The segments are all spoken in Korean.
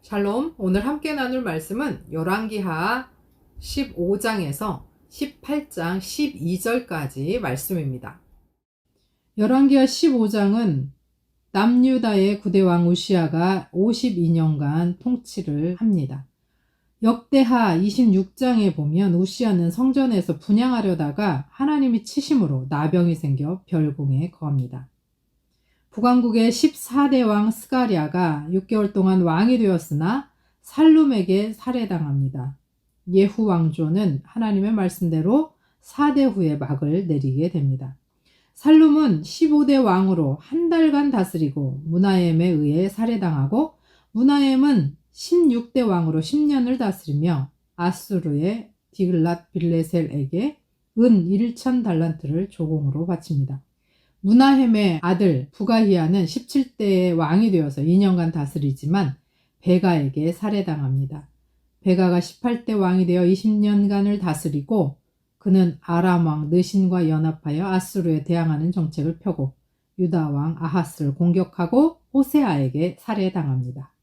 샬롬, 오늘 함께 나눌 말씀은 열왕기하 15장에서 18장 12절까지 말씀입니다. 열왕기하 15장은 남유다의 9대 왕 우시야가 52년간 통치를 합니다. 역대하 26장에 보면 우시야는 성전에서 분향하려다가 하나님이 치심으로 나병이 생겨 별궁에 거합니다. 북왕국의 14대 왕 스가랴가 6개월 동안 왕이 되었으나 살룸에게 살해당합니다. 예후 왕조는 하나님의 말씀대로 4대 후에 막을 내리게 됩니다. 살룸은 15대 왕으로 한 달간 다스리고 무나엠에 의해 살해당하고 무나엠은 16대 왕으로 10년을 다스리며 아수르의 디글랏 빌레셀에게 은 1,000달란트를 조공으로 바칩니다. 무나헴의 아들 부가히야는 17대의 왕이 되어서 2년간 다스리지만 베가에게 살해당합니다. 베가가 18대 왕이 되어 20년간을 다스리고 그는 아람 왕 느신과 연합하여 아수르에 대항하는 정책을 펴고 유다 왕 아하스를 공격하고 호세아에게 살해당합니다.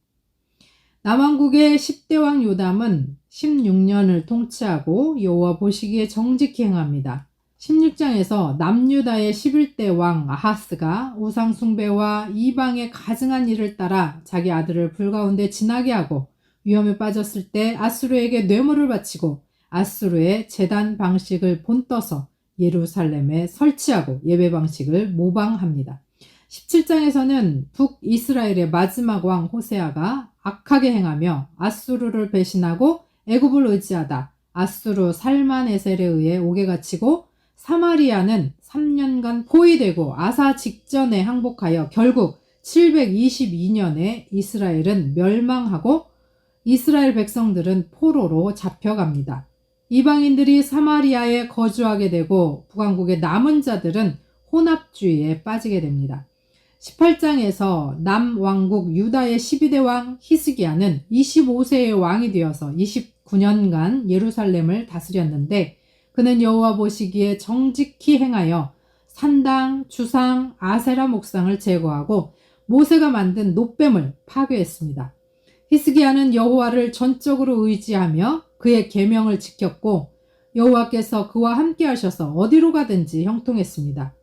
남왕국의 10대 왕 요담은 16년을 통치하고 여호와 보시기에 정직히 행합니다. 16장에서 남유다의 11대 왕 아하스가 우상 숭배와 이방의 가증한 일을 따라 자기 아들을 불가운데 지나게 하고 위험에 빠졌을 때 아수르에게 뇌물을 바치고 아수르의 제단 방식을 본떠서 예루살렘에 설치하고 예배 방식을 모방합니다. 17장에서는 북이스라엘의 마지막 왕 호세아가 악하게 행하며 아수르를 배신하고 애굽을 의지하다 아수르 살만에셀에 의해 옥에 갇히고 사마리아는 3년간 포위되고 아사 직전에 항복하여 결국 722년에 이스라엘은 멸망하고 이스라엘 백성들은 포로로 잡혀갑니다. 이방인들이 사마리아에 거주하게 되고 북왕국의 남은 자들은 혼합주의에 빠지게 됩니다. 18장에서 남왕국 유다의 12대 왕 히스기야는 25세의 왕이 되어서 29년간 예루살렘을 다스렸는데 그는 여호와 보시기에 정직히 행하여 산당, 주상, 아세라 목상을 제거하고 모세가 만든 놋뱀을 파괴했습니다. 히스기야는 여호와를 전적으로 의지하며 그의 계명을 지켰고 여호와께서 그와 함께 하셔서 어디로 가든지 형통했습니다.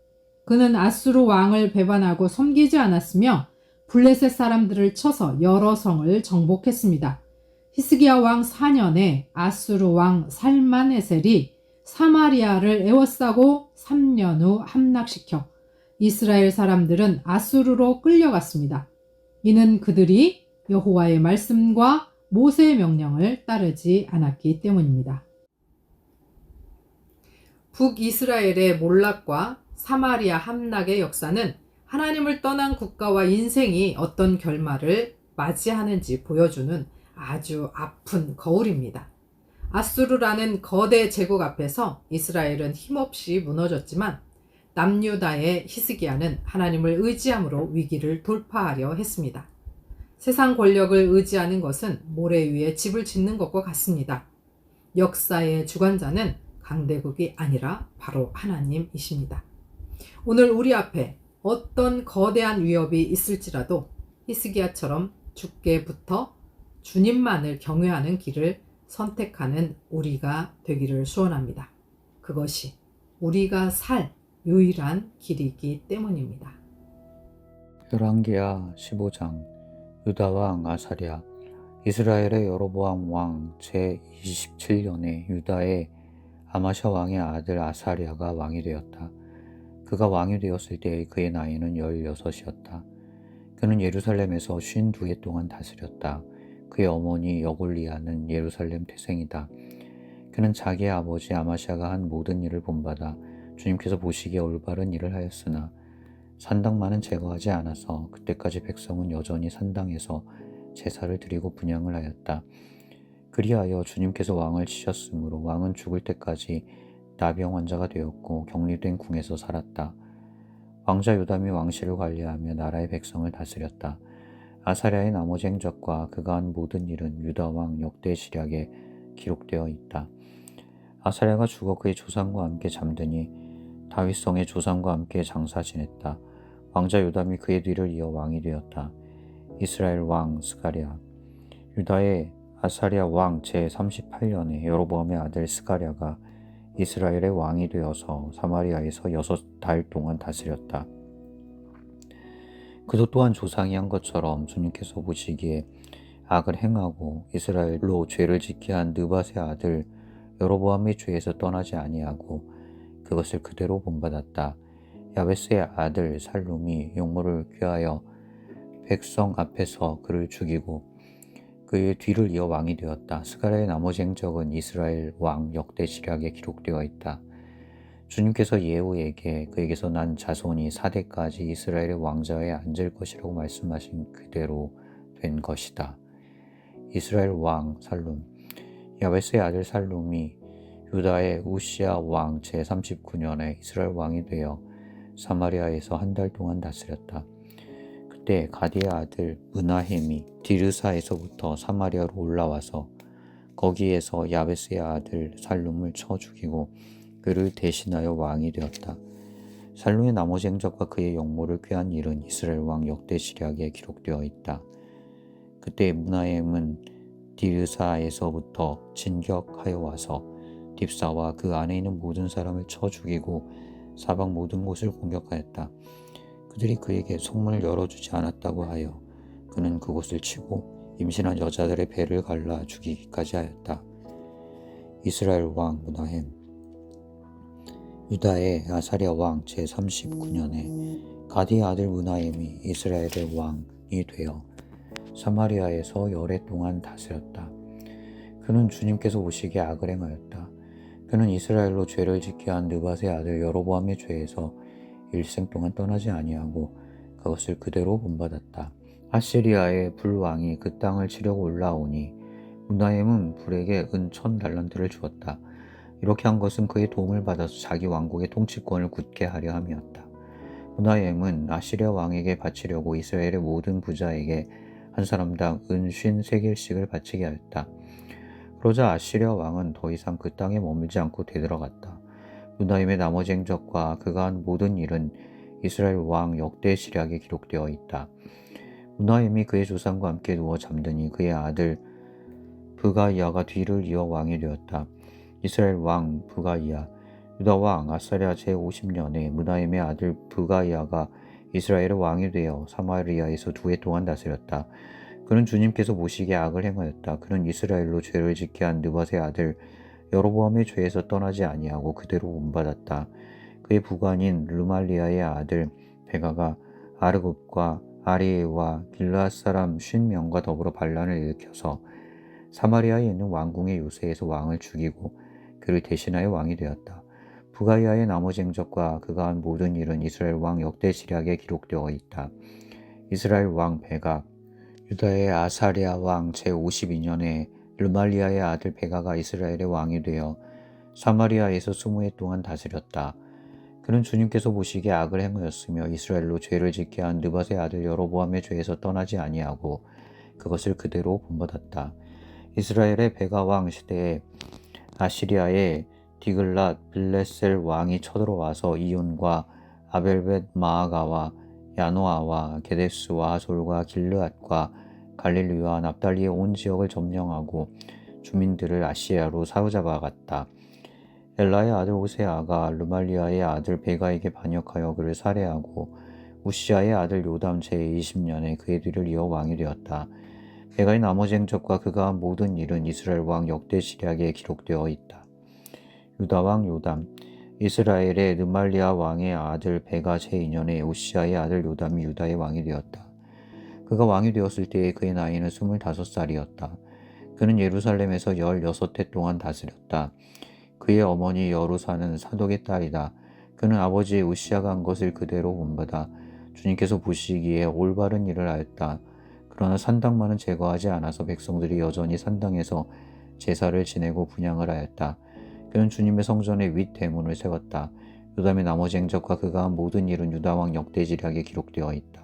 그는 아수르 왕을 배반하고 섬기지 않았으며 블레셋 사람들을 쳐서 여러 성을 정복했습니다. 히스기야 왕 4년에 아수르 왕 살만에셀이 사마리아를 에워싸고 3년 후 함락시켜 이스라엘 사람들은 아수르로 끌려갔습니다. 이는 그들이 여호와의 말씀과 모세의 명령을 따르지 않았기 때문입니다. 북이스라엘의 몰락과 사마리아 함락의 역사는 하나님을 떠난 국가와 인생이 어떤 결말을 맞이하는지 보여주는 아주 아픈 거울입니다. 아수르라는 거대 제국 앞에서 이스라엘은 힘없이 무너졌지만 남유다의 히스기야는 하나님을 의지함으로 위기를 돌파하려 했습니다. 세상 권력을 의지하는 것은 모래 위에 집을 짓는 것과 같습니다. 역사의 주관자는 강대국이 아니라 바로 하나님이십니다. 오늘 우리 앞에 어떤 거대한 위협이 있을지라도 히스기야처럼 주께 붙어 주님만을 경외하는 길을 선택하는 우리가 되기를 소원합니다. 그것이 우리가 살 유일한 길이기 때문입니다. 열왕기하 15장 유다 왕 아사랴 이스라엘의 여로보암 왕 제27년에 유다의 아마샤 왕의 아들 아사랴가 왕이 되었다. 그가 왕이 되었을 때 그의 나이는 16이었다. 그는 예루살렘에서 52해 동안 다스렸다. 그의 어머니 여골리아는 예루살렘 태생이다. 그는 자기의 아버지 아마샤가 한 모든 일을 본받아 주님께서 보시기에 올바른 일을 하였으나 산당만은 제거하지 않아서 그때까지 백성은 여전히 산당에서 제사를 드리고 분향을 하였다. 그리하여 주님께서 왕을 치셨으므로 왕은 죽을 때까지 나병 환자가 되었고 격리된 궁에서 살았다. 왕자 요담이 왕실을 관리하며 나라의 백성을 다스렸다. 아사랴의 나머지 행적과 그가 한 모든 일은 유다 왕 역대시략에 기록되어 있다. 아사랴가 죽어 그의 조상과 함께 잠드니 다윗성의 조상과 함께 장사 지냈다. 왕자 요담이 그의 뒤를 이어 왕이 되었다. 이스라엘 왕 스가랴 유다의 아사랴 왕 제38년에 여로보암의 아들 스가랴가 이스라엘의 왕이 되어서 사마리아에서 6달 동안 다스렸다. 그도 또한 조상이 한 것처럼 주님께서 보시기에 악을 행하고 이스라엘로 죄를 짓게 한 느밧의 아들 여로보암의 죄에서 떠나지 아니하고 그것을 그대로 본받았다. 야베스의 아들 살룸이 용모를 꾀하여 백성 앞에서 그를 죽이고 그의 뒤를 이어 왕이 되었다. 스가랴의 나머지 행적은 이스라엘 왕 역대 지략에 기록되어 있다. 주님께서 예후에게 그에게서 난 자손이 4대까지 이스라엘의 왕좌에 앉을 것이라고 말씀하신 그대로 된 것이다. 이스라엘 왕 살룸. 야베스의 아들 살룸이 유다의 우시야 왕 제39년에 이스라엘 왕이 되어 사마리아에서 1달 동안 다스렸다. 그때 가디의 아들 므나헴이 디르사에서부터 사마리아로 올라와서 거기에서 야베스의 아들 살룸을 쳐 죽이고 그를 대신하여 왕이 되었다. 살룸의 나머지 행적과 그의 용모를 꾀한 일은 이스라엘 왕 역대 시략에 기록되어 있다. 그때 므나헴은 디르사에서부터 진격하여 와서 딥사와 그 안에 있는 모든 사람을 쳐 죽이고 사방 모든 곳을 공격하였다. 그들이 그에게 성문을 열어주지 않았다고 하여 그는 그곳을 치고 임신한 여자들의 배를 갈라 죽이기까지 하였다. 이스라엘 왕 므나헴. 유다의 아사랴 왕 제39년에 가디의 아들 므나헴이 이스라엘의 왕이 되어 사마리아에서 열해 동안 다스렸다. 그는 주님께서 보시기에 악을 행하였다. 그는 이스라엘로 죄를 짓게 한 느밧의 아들 여로보암의 죄에서 일생 동안 떠나지 아니하고 그것을 그대로 본받았다. 아시리아의 불왕이 그 땅을 치려고 올라오니 므나헴은 불에게 은 1000달란트를 주었다. 이렇게 한 것은 그의 도움을 받아서 자기 왕국의 통치권을 굳게 하려 함이었다. 므나헴은 아시리아 왕에게 바치려고 이스라엘의 모든 부자에게 한 사람당 은 53개씩을 바치게 하였다. 그러자 아시리아 왕은 더 이상 그 땅에 머물지 않고 되돌아갔다. 므나헴의 나머지 행적과 그가 한 모든 일은 이스라엘 왕 역대 시략에 기록되어 있다. 므나헴이 그의 조상과 함께 누워 잠드니 그의 아들 브가이아가 뒤를 이어 왕이 되었다. 이스라엘 왕 브가이아. 유다 왕 아사랴 제50년에 므나헴의 아들 브가이아가 이스라엘의 왕이 되어 사마리아에서 2해 동안 다스렸다. 그는 주님께서 보시기에 악을 행하였다. 그는 이스라엘로 죄를 짓게 한 느밧의 아들 여로보암의 죄에서 떠나지 아니하고 그대로 본받았다. 그의 부관인 르말리아의 아들 베가가 아르굽과 아리에와 길르앗 사람 50명과 더불어 반란을 일으켜서 사마리아에 있는 왕궁의 요새에서 왕을 죽이고 그를 대신하여 왕이 되었다. 부가이아의 나머지 행적과 그가 한 모든 일은 이스라엘 왕 역대 시략에 기록되어 있다. 이스라엘 왕 베가. 유다의 아사랴 왕 제52년에 르말리아의 아들 베가가 이스라엘의 왕이 되어 사마리아에서 20해 동안 다스렸다. 그는 주님께서 보시기에 악을 행하였으며 이스라엘로 죄를 짓게 한 느밧의 아들 여로보암의 죄에서 떠나지 아니하고 그것을 그대로 본받았다. 이스라엘의 베가 왕 시대에 아시리아의 디글랏 빌레셀 왕이 쳐들어와서 이온과 아벨벳 마아가와 야노아와 게데스와 하솔과 길르앗과 갈릴리와 납달리의 온 지역을 점령하고 주민들을 아시리아로 사로잡아갔다. 엘라의 아들 호세아가 르말리아의 아들 베가에게 반역하여 그를 살해하고 우시아의 아들 요담 제20년에 그의 뒤를 이어 왕이 되었다. 베가의 나머지 행적과 그가 한 모든 일은 이스라엘 왕 역대 시략에 기록되어 있다. 유다 왕 요담. 이스라엘의 르말리아 왕의 아들 베가 제2년에 우시아의 아들 요담이 유다의 왕이 되었다. 그가 왕이 되었을 때에 그의 나이는 25살이었다. 그는 예루살렘에서 16해 동안 다스렸다. 그의 어머니 여루사는 사독의 딸이다. 그는 아버지 우시아가 한 것을 그대로 본받아 주님께서 보시기에 올바른 일을 하였다. 그러나 산당만은 제거하지 않아서 백성들이 여전히 산당에서 제사를 지내고 분향을 하였다. 그는 주님의 성전에 윗 대문을 세웠다. 요담의 나머지 행적과 그가 한 모든 일은 유다왕 역대지략에 기록되어 있다.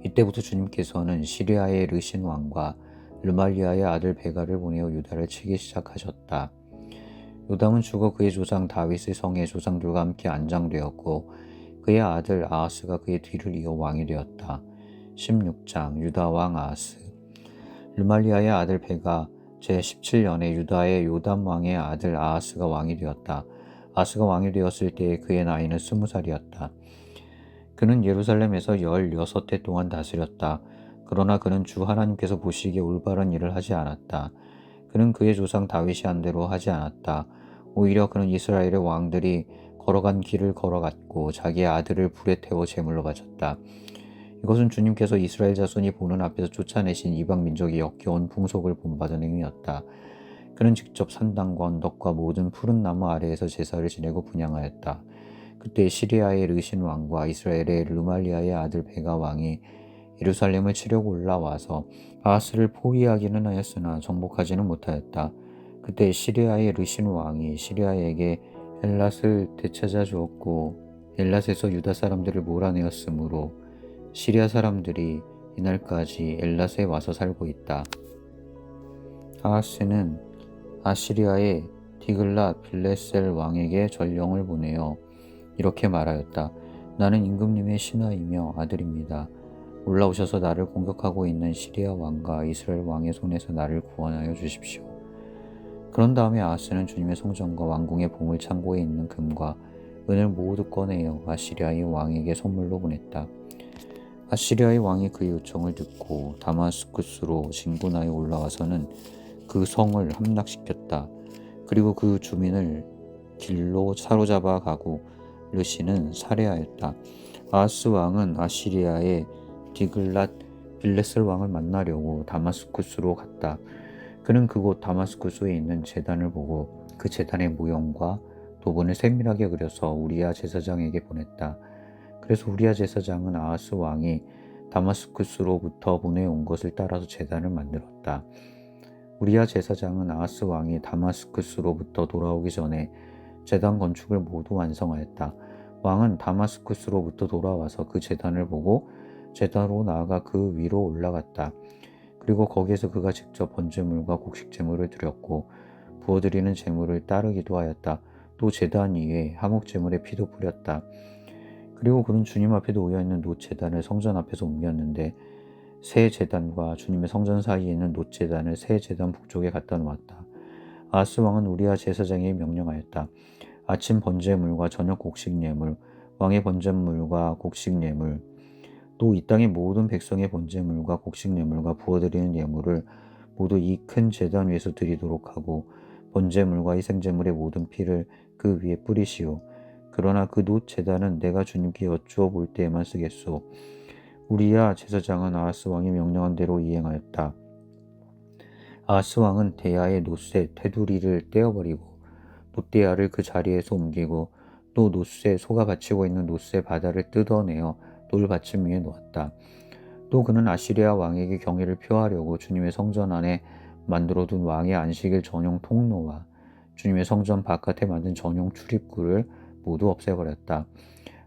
이때부터 주님께서는 시리아의 르신 왕과 르말리아의 아들 베가를 보내어 유다를 치기 시작하셨다. 요담은 죽어 그의 조상 다윗의 성에 조상들과 함께 안장되었고 그의 아들 아하스가 그의 뒤를 이어 왕이 되었다. 16장 유다 왕 아하스. 르말리아의 아들 베가 제17년에 유다의 요담 왕의 아들 아하스가 왕이 되었다. 아하스가 왕이 되었을 때 그의 나이는 20살이었다. 그는 예루살렘에서 16해 동안 다스렸다. 그러나 그는 주 하나님께서 보시기에 올바른 일을 하지 않았다. 그는 그의 조상 다윗이 한 대로 하지 않았다. 오히려 그는 이스라엘의 왕들이 걸어간 길을 걸어갔고 자기의 아들을 불에 태워 제물로 바쳤다. 이것은 주님께서 이스라엘 자손이 보는 앞에서 쫓아내신 이방 민족이 역겨운 풍속을 본받은 행위였다. 그는 직접 산당과 언덕과 모든 푸른 나무 아래에서 제사를 지내고 분향하였다. 그때 시리아의 르신 왕과 이스라엘의 르말리아의 아들 베가 왕이 예루살렘을 치려고 올라와서 아하스를 포위하기는 하였으나 정복하지는 못하였다. 그때 시리아의 르신 왕이 시리아에게 엘랏을 되찾아 주었고 엘랏에서 유다 사람들을 몰아내었으므로 시리아 사람들이 이날까지 엘랏에 와서 살고 있다. 아하스는 아시리아의 디글랏 빌레셀 왕에게 전령을 보내어 이렇게 말하였다. 나는 임금님의 신하이며 아들입니다. 올라오셔서 나를 공격하고 있는 시리아 왕과 이스라엘 왕의 손에서 나를 구원하여 주십시오. 그런 다음에 아하스는 주님의 성전과 왕궁의 보물 창고에 있는 금과 은을 모두 꺼내어 아시리아의 왕에게 선물로 보냈다. 아시리아의 왕이 그의 요청을 듣고 다마스쿠스로 진군하여 올라와서는 그 성을 함락시켰다. 그리고 그 주민을 길로 사로잡아 가고 르신은 살해하였다. 아하스 왕은 아시리아의 디글랏 빌레셀 왕을 만나려고 다마스쿠스로 갔다. 그는 그곳 다마스쿠스에 있는 제단을 보고 그 제단의 모형과 도번을 세밀하게 그려서 우리야 제사장에게 보냈다. 그래서 우리야 제사장은 아하스 왕이 다마스쿠스로부터 보내온 것을 따라서 제단을 만들었다. 우리야 제사장은 아하스 왕이 다마스쿠스로부터 돌아오기 전에 제단 건축을 모두 완성하였다. 왕은 다마스쿠스로부터 돌아와서 그 제단을 보고 제단으로 나아가 그 위로 올라갔다. 그리고 거기에서 그가 직접 번제물과 곡식제물을 드렸고 부어드리는 제물을 따르기도 하였다. 또 제단 위에 화목제물의 피도 뿌렸다. 그리고 그는 주님 앞에 놓여있는 놋 제단을 성전 앞에서 옮겼는데 새 제단과 주님의 성전 사이에 있는 놋 제단을 새 제단 북쪽에 갖다 놓았다. 아하스 왕은 우리야 제사장에게 명령하였다. 아침 번제물과 저녁 곡식예물, 왕의 번제물과 곡식예물, 또 이 땅의 모든 백성의 번제물과 곡식예물과 부어드리는 예물을 모두 이 큰 제단 위에서 드리도록 하고 번제물과 희생제물의 모든 피를 그 위에 뿌리시오. 그러나 그 놋 제단은 내가 주님께 여쭈어 볼 때에만 쓰겠소. 우리야 제사장은 아하스 왕이 명령한 대로 이행하였다. 아하스 왕은 대야의 놋의 테두리를 떼어버리고 놋대야를 그 자리에서 옮기고 또 놋에 소가 받치고 있는 놋의 바다를 뜯어내어 돌 받침 위에 놓았다. 또 그는 아시리아 왕에게 경의를 표하려고 주님의 성전 안에 만들어둔 왕의 안식일 전용 통로와 주님의 성전 바깥에 만든 전용 출입구를 모두 없애버렸다.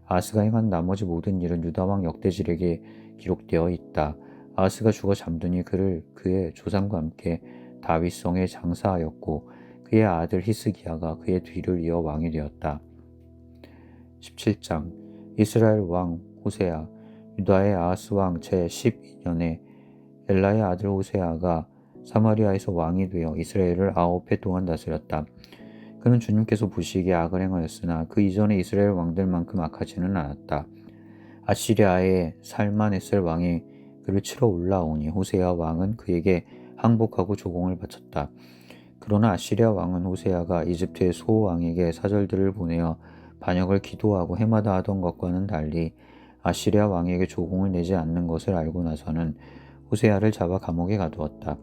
아하스가 행한 나머지 모든 일은 유다왕 역대지력에 기록되어 있다. 아하스가 죽어 잠드니 그를 그의 조상과 함께 다윗성에 장사하였고 그의 아들 히스기야가 그의 뒤를 이어 왕이 되었다. 17장 이스라엘 왕 호세아. 유다의 아하스 왕 제12년에 엘라의 아들 호세아가 사마리아에서 왕이 되어 이스라엘을 9해 동안 다스렸다. 그는 주님께서 보시기에 악을 행하였으나 그 이전에 이스라엘 왕들만큼 악하지는 않았다. 아시리아의 살마네셀 왕이 그를 치러 올라오니 호세아 왕은 그에게 항복하고 조공을 바쳤다. 그러나 아시리아 왕은 호세아가 이집트의 소 왕에게 사절들을 보내어 반역을 기도하고 해마다 하던 것과는 달리 아시리아 왕에게 조공을 내지 않는 것을 알고 나서는 호세아를 잡아 감옥에 가두었다.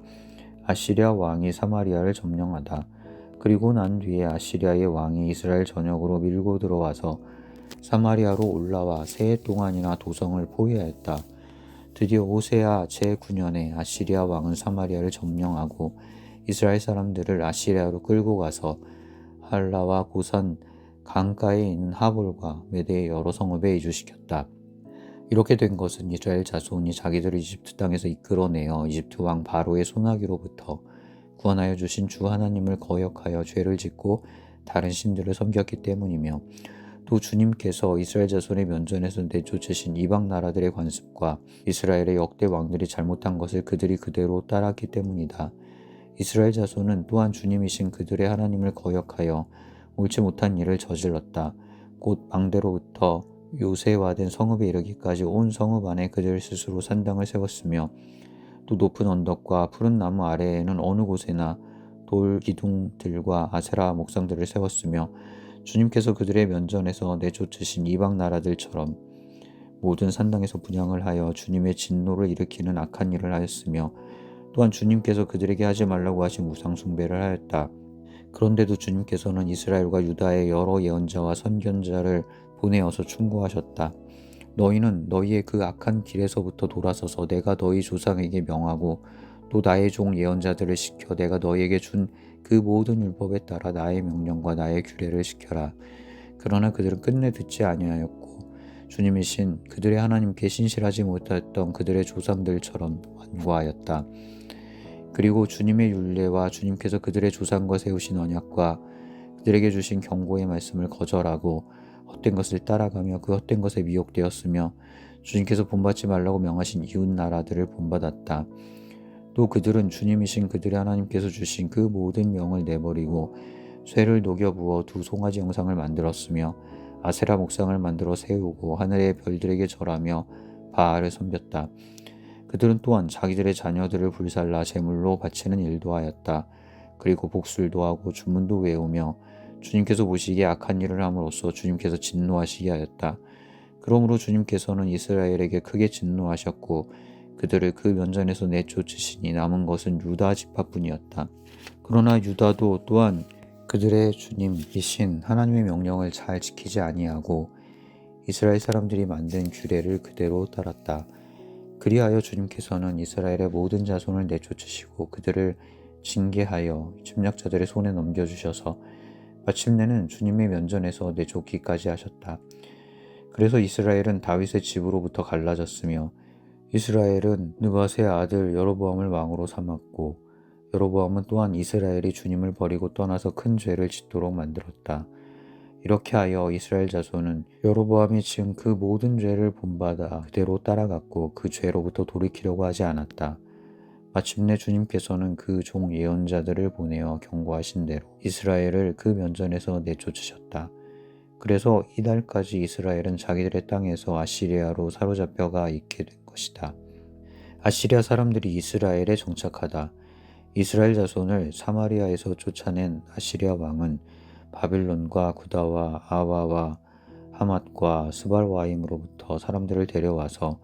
아시리아 왕이 사마리아를 점령하다. 그리고 난 뒤에 아시리아의 왕이 이스라엘 전역으로 밀고 들어와서 사마리아로 올라와 세 해 동안이나 도성을 포위하였다. 드디어 호세아 제9년에 아시리아 왕은 사마리아를 점령하고 이스라엘 사람들을 아시리아로 끌고 가서 할라와 고산 강가에 있는 하볼과 메대의 여러 성읍에 이주시켰다. 이렇게 된 것은 이스라엘 자손이 자기들을 이집트 땅에서 이끌어내어 이집트 왕 바로의 손아귀로부터 구원하여 주신 주 하나님을 거역하여 죄를 짓고 다른 신들을 섬겼기 때문이며 또 주님께서 이스라엘 자손의 면전에서 내쫓으신 이방 나라들의 관습과 이스라엘의 역대 왕들이 잘못한 것을 그들이 그대로 따랐기 때문이다. 이스라엘 자손은 또한 주님이신 그들의 하나님을 거역하여 옳지 못한 일을 저질렀다. 곧 망대로부터 요새화된 성읍에 이르기까지 온 성읍 안에 그들 스스로 산당을 세웠으며 또 높은 언덕과 푸른 나무 아래에는 어느 곳에나 돌 기둥들과 아세라 목상들을 세웠으며 주님께서 그들의 면전에서 내쫓으신 이방 나라들처럼 모든 산당에서 분향을 하여 주님의 진노를 일으키는 악한 일을 하였으며 또한 주님께서 그들에게 하지 말라고 하신 우상 숭배를 하였다. 그런데도 주님께서는 이스라엘과 유다의 여러 예언자와 선견자를 보내어서 충고하셨다. 너희는 너희의 그 악한 길에서부터 돌아서서 내가 너희 조상에게 명하고 또 나의 종 예언자들을 시켜 내가 너희에게 준 그 모든 율법에 따라 나의 명령과 나의 규례를 지켜라. 그러나 그들은 끝내 듣지 아니하였고 주님이신 그들의 하나님께 신실하지 못했던 그들의 조상들처럼 완고하였다. 그리고 주님의 율례와 주님께서 그들의 조상과 세우신 언약과 그들에게 주신 경고의 말씀을 거절하고 헛된 것을 따라가며 그 헛된 것에 미혹되었으며 주님께서 본받지 말라고 명하신 이웃 나라들을 본받았다. 또 그들은 주님이신 그들의 하나님께서 주신 그 모든 명을 내버리고 쇠를 녹여 부어 두 송아지 형상을 만들었으며 아세라 목상을 만들어 세우고 하늘의 별들에게 절하며 바알을 섬겼다. 그들은 또한 자기들의 자녀들을 불살라 제물로 바치는 일도 하였다. 그리고 복술도 하고 주문도 외우며 주님께서 보시기에 악한 일을 함으로써 주님께서 진노하시게 하였다. 그러므로 주님께서는 이스라엘에게 크게 진노하셨고 그들을 그 면전에서 내쫓으시니 남은 것은 유다 지파뿐이었다. 그러나 유다도 또한 그들의 주님이신 하나님의 명령을 잘 지키지 아니하고 이스라엘 사람들이 만든 규례를 그대로 따랐다. 그리하여 주님께서는 이스라엘의 모든 자손을 내쫓으시고 그들을 징계하여 침략자들의 손에 넘겨주셔서 마침내는 주님의 면전에서 내쫓기까지 하셨다. 그래서 이스라엘은 다윗의 집으로부터 갈라졌으며 이스라엘은 느밧의 아들 여로보암을 왕으로 삼았고 여로보암은 또한 이스라엘이 주님을 버리고 떠나서 큰 죄를 짓도록 만들었다. 이렇게 하여 이스라엘 자손은 여로보암이 지은 그 모든 죄를 본받아 그대로 따라갔고 그 죄로부터 돌이키려고 하지 않았다. 마침내 주님께서는 그 종 예언자들을 보내어 경고하신 대로 이스라엘을 그 면전에서 내쫓으셨다. 그래서 이날까지 이스라엘은 자기들의 땅에서 아시리아로 사로잡혀가 있게 된 것이다. 아시리아 사람들이 이스라엘에 정착하다. 이스라엘 자손을 사마리아에서 쫓아낸 아시리아 왕은 바빌론과 구다와 아와와 하맛과 스발와임으로부터 사람들을 데려와서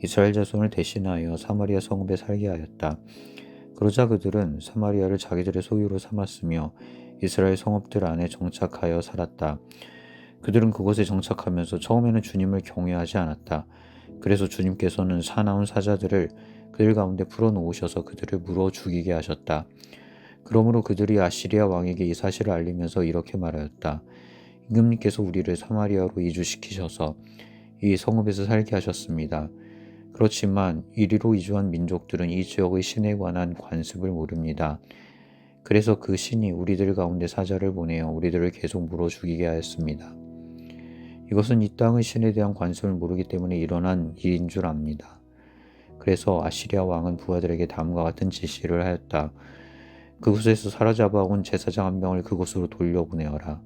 이스라엘 자손을 대신하여 사마리아 성읍에 살게 하였다. 그러자 그들은 사마리아를 자기들의 소유로 삼았으며 이스라엘 성읍들 안에 정착하여 살았다. 그들은 그곳에 정착하면서 처음에는 주님을 경외하지 않았다. 그래서 주님께서는 사나운 사자들을 그들 가운데 풀어놓으셔서 그들을 물어 죽이게 하셨다. 그러므로 그들이 아시리아 왕에게 이 사실을 알리면서 이렇게 말하였다. 임금님께서 우리를 사마리아로 이주시키셔서 이 성읍에서 살게 하셨습니다. 그렇지만 이리로 이주한 민족들은 이 지역의 신에 관한 관습을 모릅니다. 그래서 그 신이 우리들 가운데 사자를 보내어 우리들을 계속 물어 죽이게 하였습니다. 이것은 이 땅의 신에 대한 관습을 모르기 때문에 일어난 일인 줄 압니다. 그래서 아시리아 왕은 부하들에게 다음과 같은 지시를 하였다. 그곳에서 사로잡아온 제사장 한 명을 그곳으로 돌려보내어라.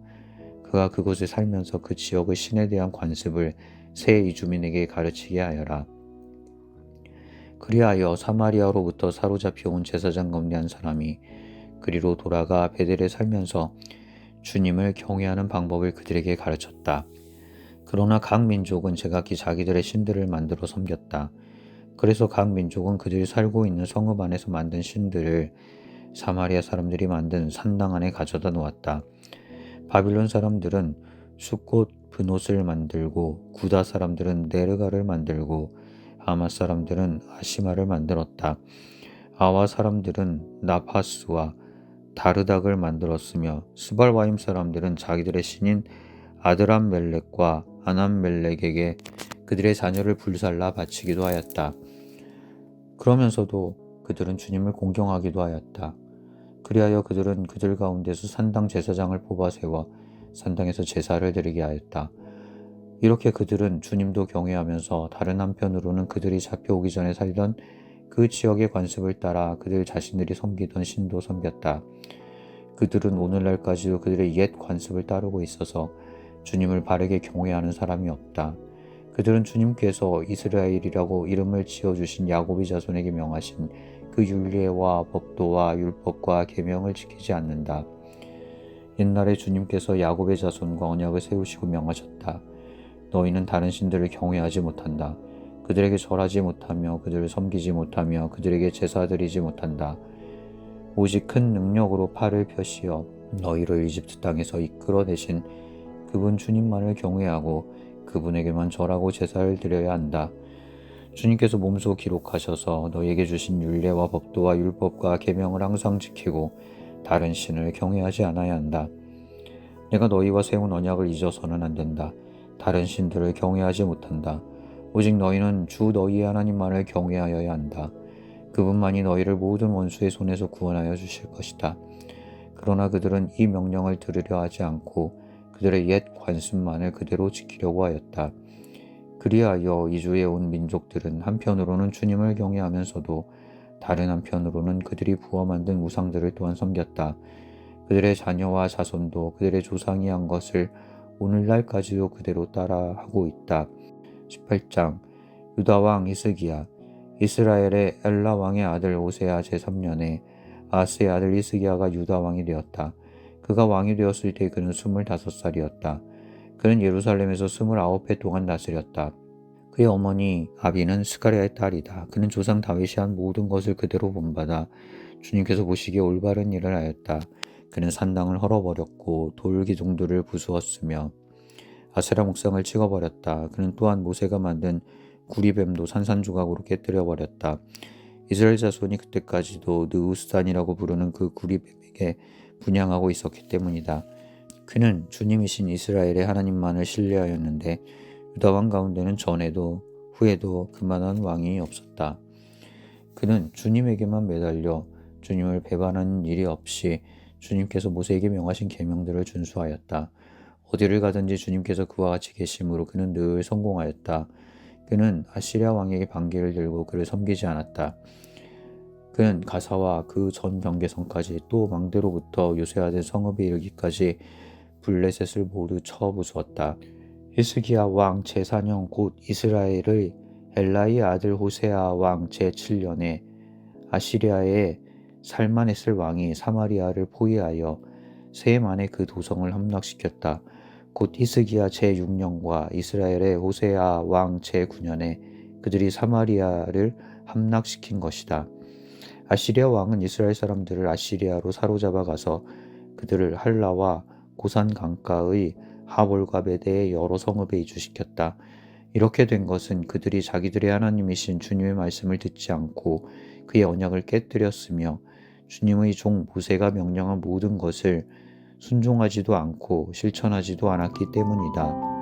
그가 그곳에 살면서 그 지역의 신에 대한 관습을 새 이주민에게 가르치게 하여라. 그리하여 사마리아로부터 사로잡혀온 제사장 가운데 한 사람이 그리로 돌아가 베델에 살면서 주님을 경외하는 방법을 그들에게 가르쳤다. 그러나 각 민족은 제각기 자기들의 신들을 만들어 섬겼다. 그래서 각 민족은 그들이 살고 있는 성읍 안에서 만든 신들을 사마리아 사람들이 만든 산당 안에 가져다 놓았다. 바빌론 사람들은 숫꽃 브노스를 만들고 구다 사람들은 네르가를 만들고 아맛 사람들은 아시마를 만들었다. 아와 사람들은 나파스와 다르닥을 만들었으며 스발와임 사람들은 자기들의 신인 아드람멜렉과 아남멜렉에게 그들의 자녀를 불살라 바치기도 하였다. 그러면서도 그들은 주님을 공경하기도 하였다. 그리하여 그들은 그들 가운데서 산당 제사장을 뽑아 세워 산당에서 제사를 드리게 하였다. 이렇게 그들은 주님도 경외하면서 다른 한편으로는 그들이 잡혀오기 전에 살던 그 지역의 관습을 따라 그들 자신들이 섬기던 신도 섬겼다. 그들은 오늘날까지도 그들의 옛 관습을 따르고 있어서 주님을 바르게 경외하는 사람이 없다. 그들은 주님께서 이스라엘이라고 이름을 지어주신 야곱의 자손에게 명하신 그 율례와 법도와 율법과 계명을 지키지 않는다. 옛날에 주님께서 야곱의 자손과 언약을 세우시고 명하셨다. 너희는 다른 신들을 경외하지 못한다. 그들에게 절하지 못하며 그들을 섬기지 못하며 그들에게 제사 드리지 못한다. 오직 큰 능력으로 팔을 펴시어 너희를 이집트 땅에서 이끌어내신 그분 주님만을 경외하고 그분에게만 절하고 제사를 드려야 한다. 주님께서 몸소 기록하셔서 너희에게 주신 율례와 법도와 율법과 계명을 항상 지키고 다른 신을 경외하지 않아야 한다. 내가 너희와 세운 언약을 잊어서는 안 된다. 다른 신들을 경외하지 못한다. 오직 너희는 주 너희의 하나님만을 경외하여야 한다. 그분만이 너희를 모든 원수의 손에서 구원하여 주실 것이다. 그러나 그들은 이 명령을 들으려 하지 않고 그들의 옛 관습만을 그대로 지키려고 하였다. 그리하여 이주에 온 민족들은 한편으로는 주님을 경외하면서도 다른 한편으로는 그들이 부어 만든 우상들을 또한 섬겼다. 그들의 자녀와 자손도 그들의 조상이 한 것을 오늘날까지도 그대로 따라하고 있다. 18장 유다 왕 히스기야. 이스라엘의 엘라 왕의 아들 오세아 제3년에 아스의 아들 히스기야가 유다 왕이 되었다. 그가 왕이 되었을 때 그는 25살이었다. 그는 예루살렘에서 29해 동안 다스렸다. 그의 어머니 아비는 스가랴의 딸이다. 그는 조상 다윗이 한 모든 것을 그대로 본받아 주님께서 보시기에 올바른 일을 하였다. 그는 산당을 헐어버렸고 돌 기둥들을 부수었으며 아세라 목상을 찍어버렸다. 그는 또한 모세가 만든 구리뱀도 산산조각으로 깨뜨려버렸다. 이스라엘 자손이 그때까지도 느우스산이라고 부르는 그 구리뱀에게 분향하고 있었기 때문이다. 그는 주님이신 이스라엘의 하나님만을 신뢰하였는데 유다 왕 가운데는 전에도 후에도 그만한 왕이 없었다. 그는 주님에게만 매달려 주님을 배반하는 일이 없이 주님께서 모세에게 명하신 계명들을 준수하였다. 어디를 가든지 주님께서 그와 같이 계심으로 그는 늘 성공하였다. 그는 아시리아 왕에게 반기를 들고 그를 섬기지 않았다. 그는 가사와 그 전 경계선까지 또 망대로부터 요새아들 성읍에 이르기까지 블레셋을 모두 쳐 부수었다. 히스기야 왕 제4년 곧 이스라엘의 엘라의 아들 호세아 왕 제7년에 아시리아의 살마네스 왕이 사마리아를 포위하여 세 해 만에 그 도성을 함락시켰다. 곧 히스기야 제6년과 이스라엘의 호세아 왕 제9년에 그들이 사마리아를 함락시킨 것이다. 아시리아 왕은 이스라엘 사람들을 아시리아로 사로잡아 가서 그들을 할라와 고산 강가의 하볼과 베데의 여러 성읍에 이주시켰다. 이렇게 된 것은 그들이 자기들의 하나님이신 주님의 말씀을 듣지 않고 그의 언약을 깨뜨렸으며 주님의 종 모세가 명령한 모든 것을 순종하지도 않고 실천하지도 않았기 때문이다.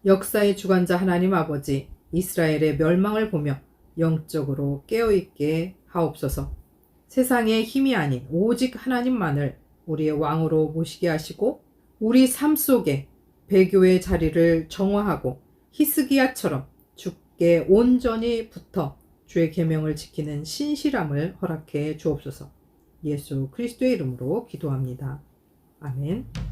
역사의 주관자 하나님 아버지, 이스라엘의 멸망을 보며 영적으로 깨어있게 하옵소서. 세상의 힘이 아닌 오직 하나님만을 우리의 왕으로 모시게 하시고 우리 삶 속에 배교의 자리를 정화하고 히스기야처럼 주께 온전히 붙어 주의 계명을 지키는 신실함을 허락해 주옵소서. 예수 그리스도의 이름으로 기도합니다. 아멘.